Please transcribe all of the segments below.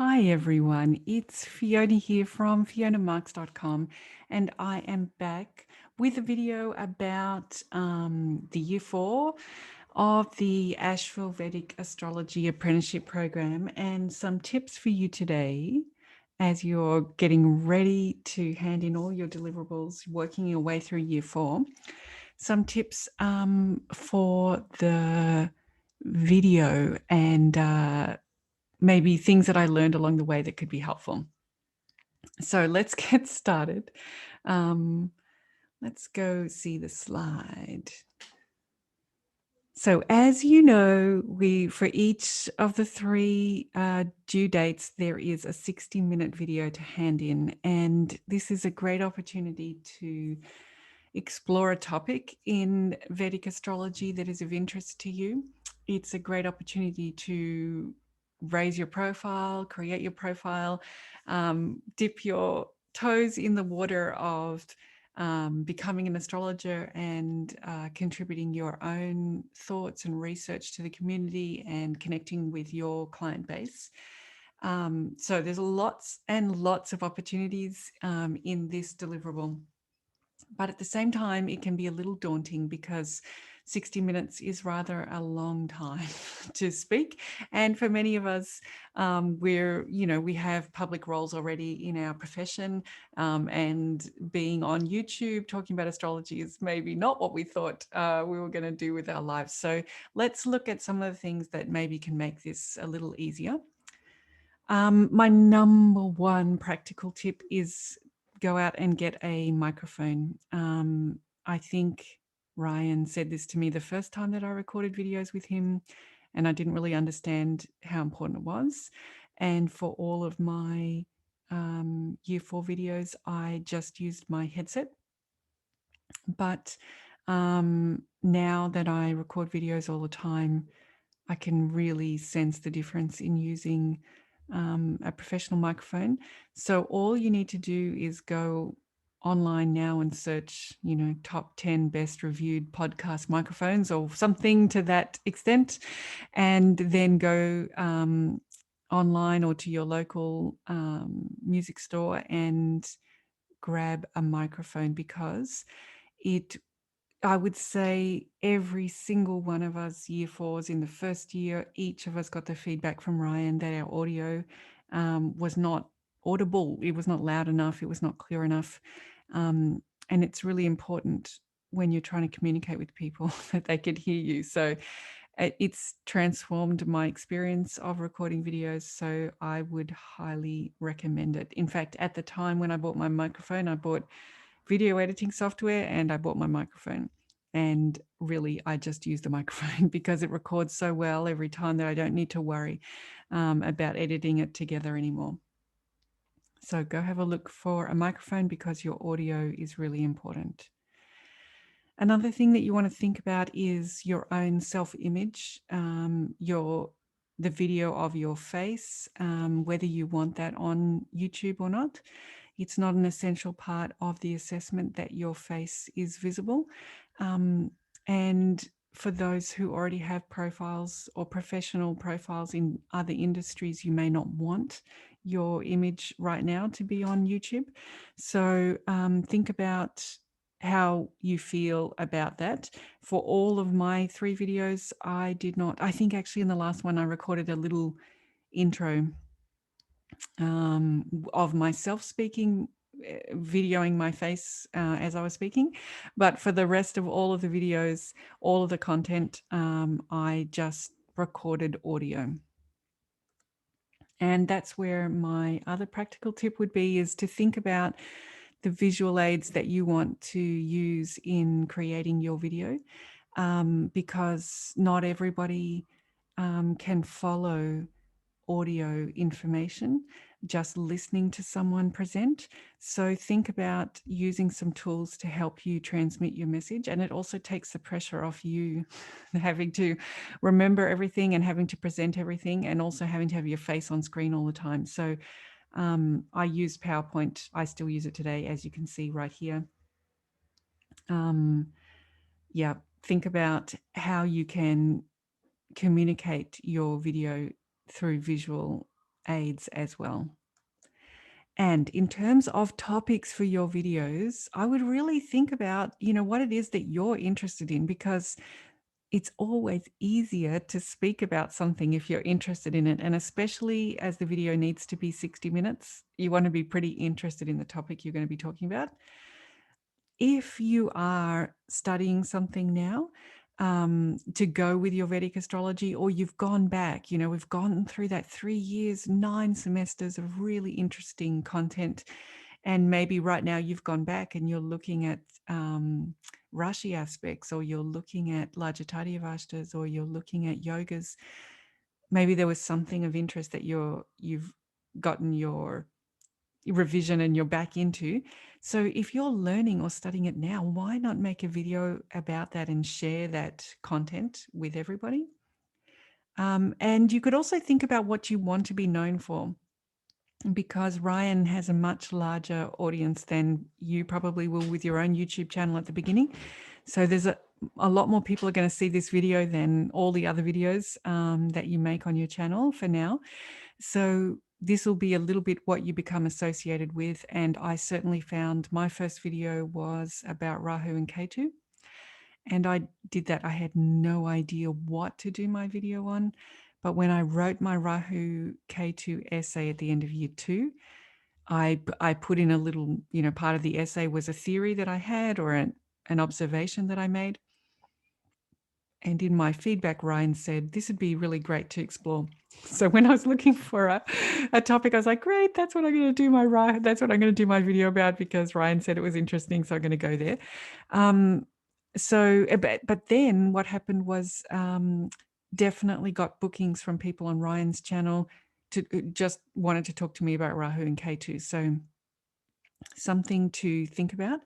Hi everyone, it's Fiona here from fionamarks.com, and I am back with a video about the year 4 of the Asheville Vedic Astrology Apprenticeship program and some tips for you today as you're getting ready to hand in all your deliverables, working your way through year 4. Some tips for the video and maybe things that I learned along the way that could be helpful. So let's get started. Let's go see the slide. So as you know, for each of the 3 due dates, there is a 60-minute video to hand in. And this is a great opportunity to explore a topic in Vedic astrology that is of interest to you. It's a great opportunity to raise your profile, create your profile, dip your toes in the water of becoming an astrologer and contributing your own thoughts and research to the community and connecting with your client base. So there's lots and lots of opportunities in this deliverable. But at the same time, it can be a little daunting because 60 minutes is rather a long time to speak. And for many of us, we have public roles already in our profession, and being on YouTube talking about astrology is maybe not what we thought we were going to do with our lives. So let's look at some of the things that maybe can make this a little easier. My number one practical tip is go out and get a microphone. I think Ryan said this to me the first time that I recorded videos with him, and I didn't really understand how important it was. And for all of my year 4 videos, I just used my headset. But now that I record videos all the time, I can really sense the difference in using a professional microphone. So all you need to do is go online now and search, top 10 best reviewed podcast microphones or something to that extent, and then go online or to your local music store and grab a microphone, because I would say every single one of us year 4s in the first year, each of us got the feedback from Ryan that our audio was not audible. It was not loud enough. It was not clear enough. And it's really important when you're trying to communicate with people that they could hear you. So it's transformed my experience of recording videos. So I would highly recommend it. In fact, at the time when I bought my microphone, I bought video editing software and I bought my microphone. And really, I just use the microphone because it records so well every time that I don't need to worry about editing it together anymore. So go have a look for a microphone because your audio is really important. Another thing that you want to think about is your own self-image, the video of your face, whether you want that on YouTube or not. It's not an essential part of the assessment that your face is visible. And for those who already have profiles or professional profiles in other industries, you may not want your image right now to be on YouTube. So think about how you feel about that. For all of my 3 videos, I think actually in the last one I recorded a little intro of myself speaking, videoing my face as I was speaking. But for the rest of all of the videos, all of the content, I just recorded audio. And that's where my other practical tip would be, is to think about the visual aids that you want to use in creating your video, because not everybody can follow audio information just listening to someone present. So think about using some tools to help you transmit your message. And it also takes the pressure off you having to remember everything and having to present everything and also having to have your face on screen all the time. So I use PowerPoint. I still use it today, as you can see right here. Think about how you can communicate your video through visual aids as well. And in terms of topics for your videos, I would really think about, what it is that you're interested in, because it's always easier to speak about something if you're interested in it. And especially as the video needs to be 60 minutes, you want to be pretty interested in the topic you're going to be talking about. If you are studying something now, to go with your Vedic astrology, or you've gone back, we've gone through that 3 years, 9 semesters of really interesting content. And maybe right now you've gone back and you're looking at Rashi aspects, or you're looking at Lajatatiya Vashtas, or you're looking at yogas. Maybe there was something of interest that you've gotten your revision and you're back into. So if you're learning or studying it now, why not make a video about that and share that content with everybody? And you could also think about what you want to be known for, because Ryan has a much larger audience than you probably will with your own YouTube channel at the beginning. So there's a lot more people are going to see this video than all the other videos that you make on your channel for now. So this will be a little bit what you become associated with. And I certainly found my first video was about Rahu and Ketu. And I did that. I had no idea what to do my video on. But when I wrote my Rahu Ketu essay at the end of year 2, I put in a little, part of the essay was a theory that I had, or an observation that I made. And in my feedback, Ryan said, this would be really great to explore. So when I was looking for a topic, I was like, great, that's what I'm going to do that's what I'm going to do my video about, because Ryan said it was interesting. So I'm going to go there. But then what happened was definitely got bookings from people on Ryan's channel to just wanted to talk to me about Rahu and Ketu. So something to think about.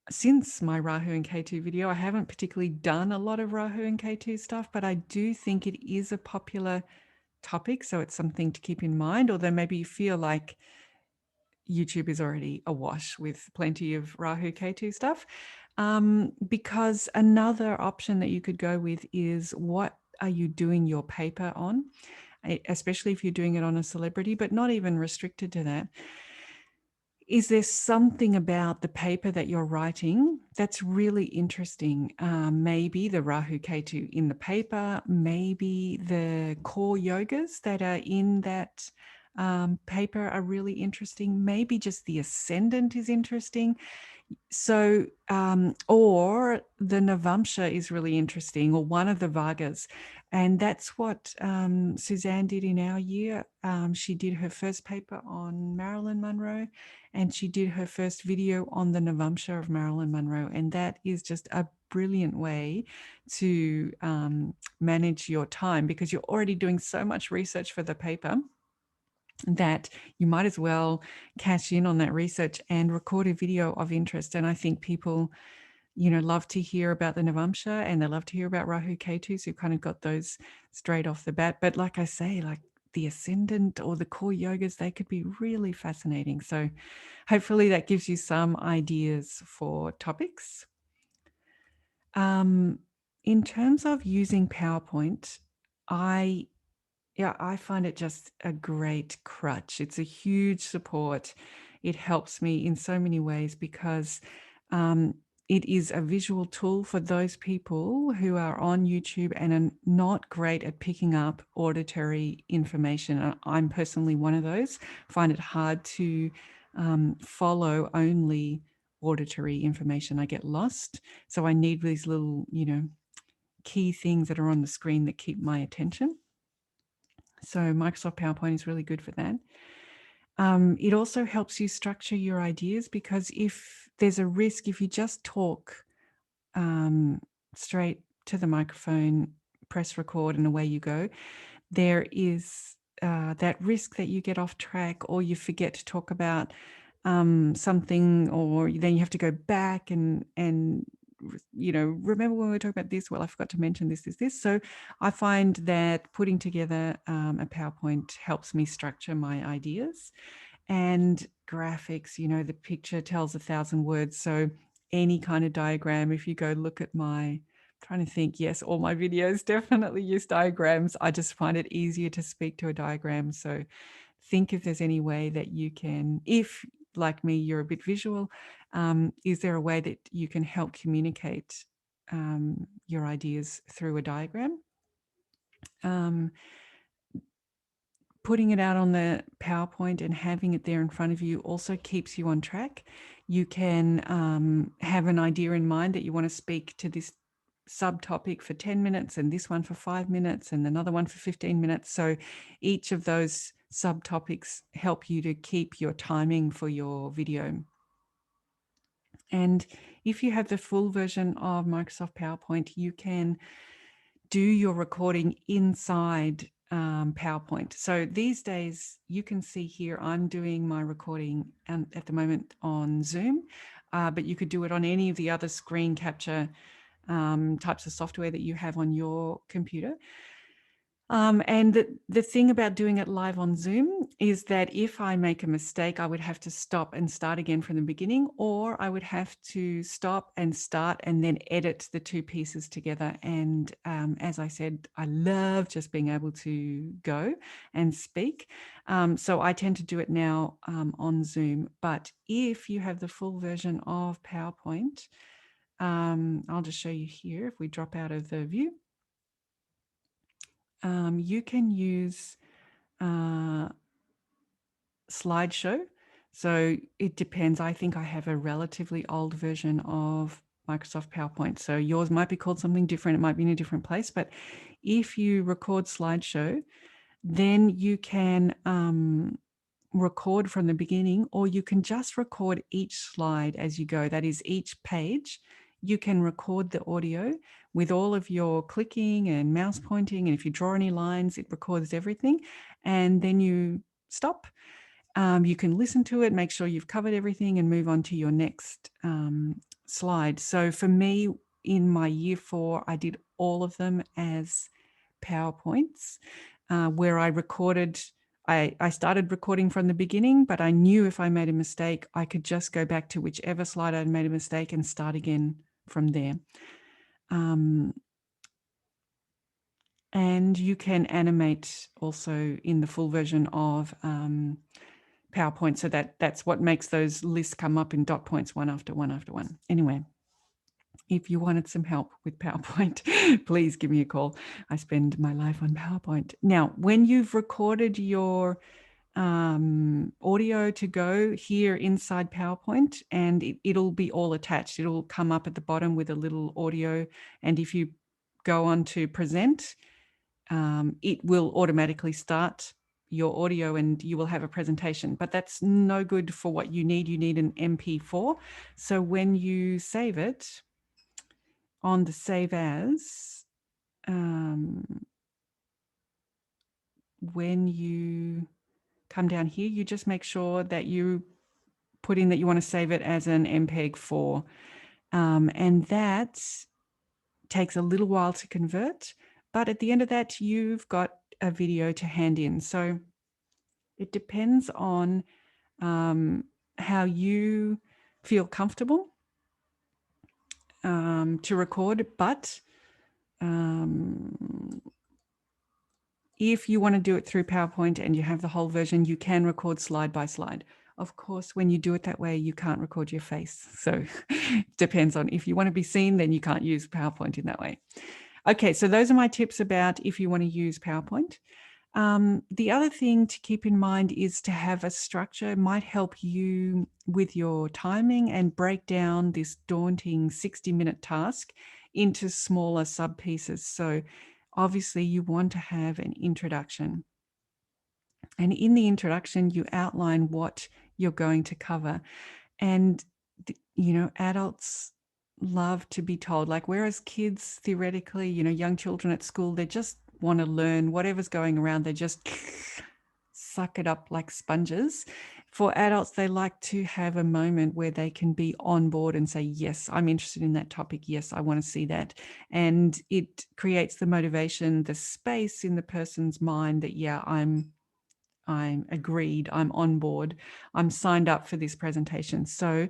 Since my Rahu and Ketu video, I haven't particularly done a lot of Rahu and Ketu stuff, but I do think it is a popular topic. So it's something to keep in mind, although maybe you feel like YouTube is already awash with plenty of Rahu Ketu stuff. Because another option that you could go with is, what are you doing your paper on? Especially if you're doing it on a celebrity, but not even restricted to that. Is there something about the paper that you're writing that's really interesting? Maybe the Rahu Ketu in the paper, maybe the core yogas that are in that paper are really interesting. Maybe just the ascendant is interesting. So, or the Navamsha is really interesting, or one of the Vagas. And that's what Suzanne did in our year. She did her first paper on Marilyn Monroe, and she did her first video on the Navamsha of Marilyn Monroe. And that is just a brilliant way to manage your time, because you're already doing so much research for the paper that you might as well cash in on that research and record a video of interest. And I think people, love to hear about the Navamsha, and they love to hear about Rahu Ketu. So you've kind of got those straight off the bat. But like I say, like the ascendant or the core yogas, they could be really fascinating. So hopefully that gives you some ideas for topics. In terms of using PowerPoint, I find it just a great crutch. It's a huge support. It helps me in so many ways, because it is a visual tool for those people who are on YouTube and are not great at picking up auditory information. And I'm personally one of those. Find it hard to follow only auditory information. I get lost. So I need these little, key things that are on the screen that keep my attention. So Microsoft PowerPoint is really good for that. It also helps you structure your ideas, because if there's a risk, if you just talk straight to the microphone, press record, and away you go, there is that risk that you get off track, or you forget to talk about something, or then you have to go back and remember when we were talking about this, well, I forgot to mention this. So I find that putting together a PowerPoint helps me structure my ideas. And graphics, the picture tells 1,000 words. So any kind of diagram, if you go look at my Trying to think. Yes, all my videos definitely use diagrams. I just find it easier to speak to a diagram. So think if there's any way that you can, if like me, you're a bit visual, is there a way that you can help communicate your ideas through a diagram? Putting it out on the PowerPoint and having it there in front of you also keeps you on track. You can have an idea in mind that you want to speak to this subtopic for 10 minutes and this one for 5 minutes and another one for 15 minutes. So each of those subtopics help you to keep your timing for your video. And if you have the full version of Microsoft PowerPoint, you can do your recording inside PowerPoint. So these days, you can see here, I'm doing my recording at the moment on Zoom, but you could do it on any of the other screen capture types of software that you have on your computer. And the thing about doing it live on Zoom is that if I make a mistake, I would have to stop and start again from the beginning, or I would have to stop and start and then edit the two pieces together. And as I said, I love just being able to go and speak. So I tend to do it now on Zoom. But if you have the full version of PowerPoint, I'll just show you here. If we drop out of the view, you can use slideshow. So it depends. I think I have a relatively old version of Microsoft PowerPoint. So yours might be called something different. It might be in a different place. But if you record slideshow, then you can record from the beginning, or you can just record each slide as you go. That is, each page, you can record the audio with all of your clicking and mouse pointing. And if you draw any lines, it records everything. And then you stop. You can listen to it, make sure you've covered everything, and move on to your next slide. So for me, in my year 4, I did all of them as PowerPoints, where I recorded. I started recording from the beginning, but I knew if I made a mistake, I could just go back to whichever slide I'd made a mistake and start again from there. And you can animate also in the full version of PowerPoint. So that's what makes those lists come up in dot points one after one after one. Anyway, if you wanted some help with PowerPoint, please give me a call. I spend my life on PowerPoint. Now, when you've recorded your audio to go here inside PowerPoint, and it'll be all attached. It'll come up at the bottom with a little audio. And if you go on to present, it will automatically start your audio and you will have a presentation, but that's no good for what you need. You need an MP4. So when you save it on the save as, when you come down here, you just make sure that you put in that you want to save it as an MPEG-4. And that takes a little while to convert, but at the end of that, you've got a video to hand in. So it depends on how you feel comfortable to record, but if you want to do it through PowerPoint and you have the whole version, you can record slide by slide. Of course, when you do it that way, you can't record your face. So it depends on if you want to be seen, then you can't use PowerPoint in that way. Okay, so those are my tips about if you want to use PowerPoint. The other thing to keep in mind is to have a structure. It might help you with your timing and break down this daunting 60-minute task into smaller sub pieces. So obviously you want to have an introduction. And in the introduction, you outline what you're going to cover. And, you know, adults love to be told, like, whereas kids theoretically, you know, young children at school, they just want to learn whatever's going around. They just suck it up like sponges. For adults, they like to have a moment where they can be on board and say, yes, I'm interested in that topic. Yes, I want to see that. And it creates the motivation, the space in the person's mind that, yeah, I'm agreed, I'm on board, I'm signed up for this presentation. So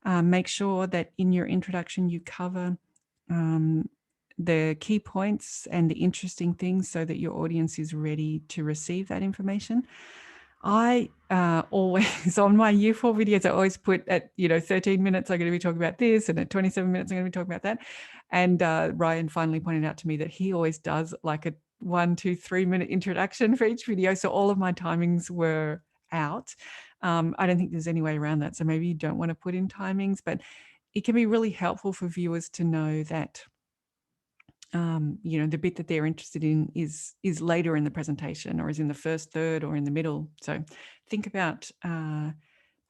make sure that in your introduction, you cover the key points and the interesting things so that your audience is ready to receive that information. I always, on my year 4 videos, I always put at, 13 minutes, I'm going to be talking about this, and at 27 minutes, I'm going to be talking about that. And Ryan finally pointed out to me that he always does like a 1, 2, 3 minute introduction for each video. So all of my timings were out. I don't think there's any way around that. So maybe you don't want to put in timings, but it can be really helpful for viewers to know that the bit that they're interested in is later in the presentation, or is in the first third, or in the middle. So think about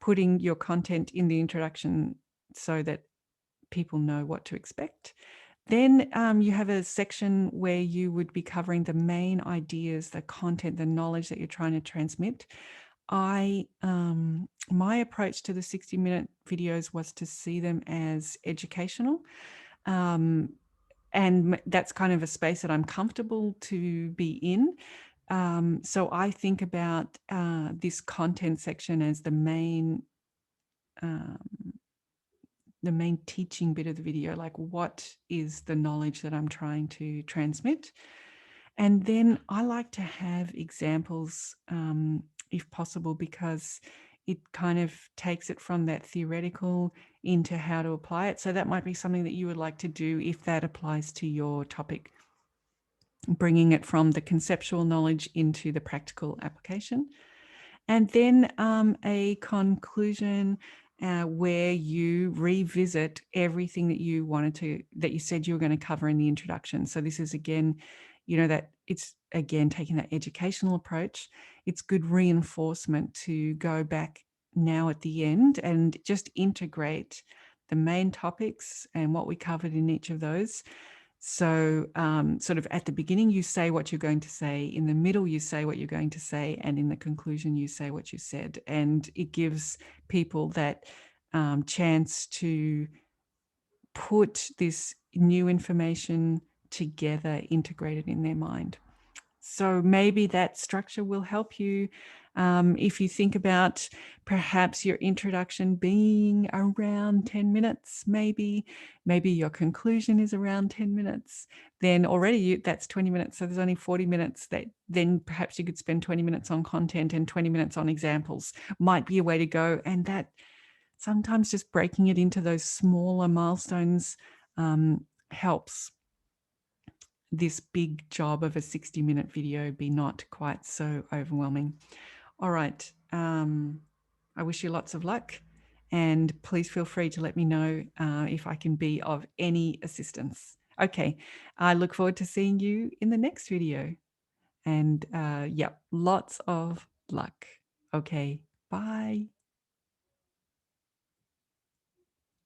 putting your content in the introduction so that people know what to expect. Then you have a section where you would be covering the main ideas, the content, the knowledge that you're trying to transmit. My approach to the 60-minute videos was to see them as educational. And that's kind of a space that I'm comfortable to be in. So I think about this content section as the main teaching bit of the video, like what is the knowledge that I'm trying to transmit. And then I like to have examples, if possible, because it kind of takes it from that theoretical into how to apply it. So that might be something that you would like to do if that applies to your topic, bringing it from the conceptual knowledge into the practical application. And then a conclusion where you revisit everything that you said you were going to cover in the introduction. So this is again, that it's again taking that educational approach. It's good reinforcement to go back now at the end and just integrate the main topics and what we covered in each of those. So sort of at the beginning, you say what you're going to say. In the middle, you say what you're going to say. And in the conclusion, you say what you said. And it gives people that chance to put this new information together, integrated in their mind. So maybe that structure will help you. If you think about perhaps your introduction being around 10 minutes, maybe your conclusion is around 10 minutes, then already that's 20 minutes. So there's only 40 minutes that then perhaps you could spend 20 minutes on content and 20 minutes on examples might be a way to go. And that sometimes just breaking it into those smaller milestones helps this big job of a 60-minute video be not quite so overwhelming. All right. I wish you lots of luck, and please feel free to let me know if I can be of any assistance. Okay. I look forward to seeing you in the next video, and lots of luck. Okay. Bye.